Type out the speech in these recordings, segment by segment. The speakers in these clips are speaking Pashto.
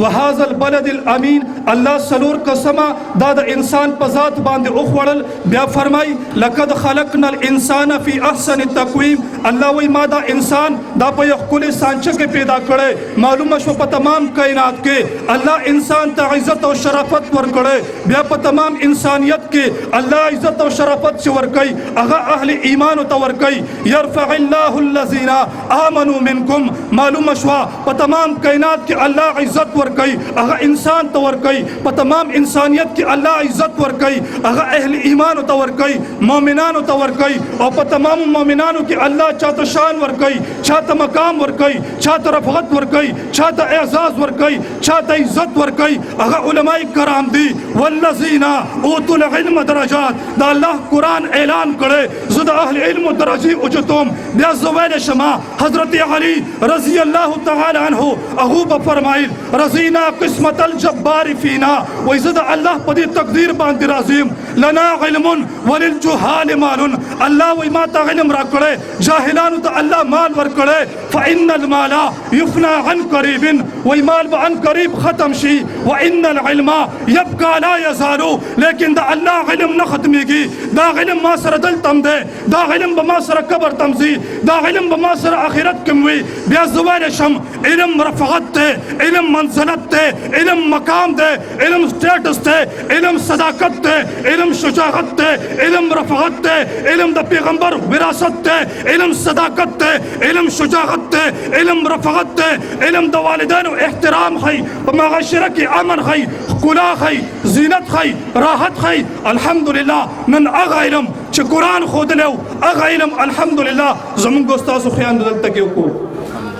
وهذا البلد الامین الله سلور قسمه دا د انسان په ذات باندې اوخوړل. بیا فرمای لقد خلقنا الانسان فی احسن تقویم. الله وی ما دا انسان دا په یو ښکلي سانچه کې پیدا کړی. معلومه شو په تمام کائنات کې الله انسان ته عزت او شرافت ورکړی. بیا په تمام انسانیت کې الله عزت او شرافت چې ورکړي هغه اهل ایمان ته ورکړي. يرفع الله الذين آمنوا منکم. معلومه شو په تمام کائنات کې الله عزت ورکړي هغه انسان ته ورکړي. په تمام انسانیت کې الله عزت ورکړي هغه اهل ایمان ته ورکړي مؤمنانو ته ورکړي. او په تمام مؤمنانو کې الله چاته شان ورکړي چاته مقام ورکړي چاته رفعت ورکړي چاته اعزاز ورکړي چاته عزت ورکړي هغه علماء کرام دي. والذین اوتوا العلم درجات. دا الله قرآن اعلان کړي زه د اهل علم درجه اوچتوم. بیا زویل شما حضرت علی رضی الله تعالی عنہ هغه به فرمایل رضینا قسمت الجبار فینا. وای زه د الله په دې تقدیر باندې راضیم. لنا علم وللجهال مال. الله وای ما ته علم را کړی جاهلانو ته الله مال ور کړی. فإن المال يفنى عن قريب. وای مال به عن قریب ختم شي. وإن العلم يبقى لا يزال. لیکن دا الله علم نه ختمیږي. دا علم ما سره دلتم دی. دا علم به ما سره قبر تمزي. دا علم به ما سره آخرت کې وي. بیا زوال شم علم رفعت ته علم منزلت ته علم مقام ته علم سٹیٹس ته علم صداقت ته علم شجاعت ته علم رفعت ته علم د پیغمبر وراثت ته علم صداقت ته علم شجاعت ته علم رفعت ته علم د والدینو احترام خی په معاشره کې امن خی ښکلا خی زینت خی راحت خی. الحمدلله نن هغه علم چې قرآن ښودلی و هغه علم الحمدلله زمونږ ستاسو خیال دلته کې وکړو.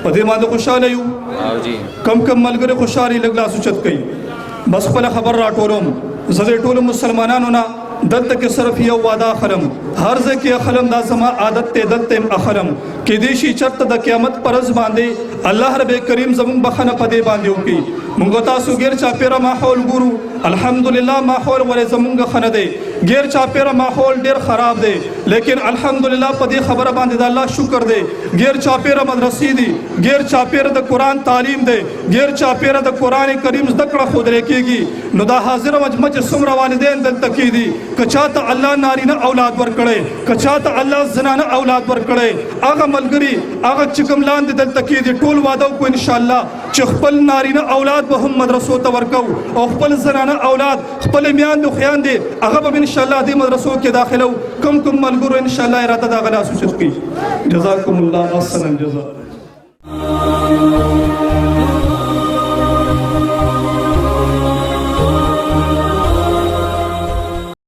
په دې باندې خوشحاله یو. کم ملګري خوشحالي لږ لاس اوچت کوي. بس خپله خبر راټولوم. زه د ټولو مسلمانانو نه دلته کې صرف یو وعده اخلم. هر ځای کې اخلم دا زما عادت دی دلته یم اخلم. کیدای شي چېرته د قیامت پر ورځ باندې الله رب کریم زمونږ بخښنه په دې باندې وکړي. مونږ تاسو غیر چاپیره ماحول ګورو. الحمدلله ماحول ولې زمونږ ښه نه دی. غیر چاپیره ماحول ډیر خراب دی. لیکن الحمدلله په دې خبره باندې د الله شکر دی. غیر چاپیره مدرسې دي. غیر چاپیره د قرآن تعلیم دی. غیر چاپیره د قرآن کریم زده کړه ښودل کېږي. نو دا حاضر مجمع چې څومره والدین دلته کې دي که چاته الله نارینه اولاد ورکړی که چاته الله زنانه اولاد ورکړی هغه ملګري هغه چې کوم لاندې دلته کې دي ټول واده وکړو انشاءالله چې خپل نارینه اولاد به هم مدرسو ته ورکو او خپل زنانه اولاد خپل میاندو خویندې هغه به انشاءالله دې مدرسو کې داخلو. کوم ملګرو انشاءالله اراده د هغه لاس اوچت کړي. جزاکم الله احسن الجزا.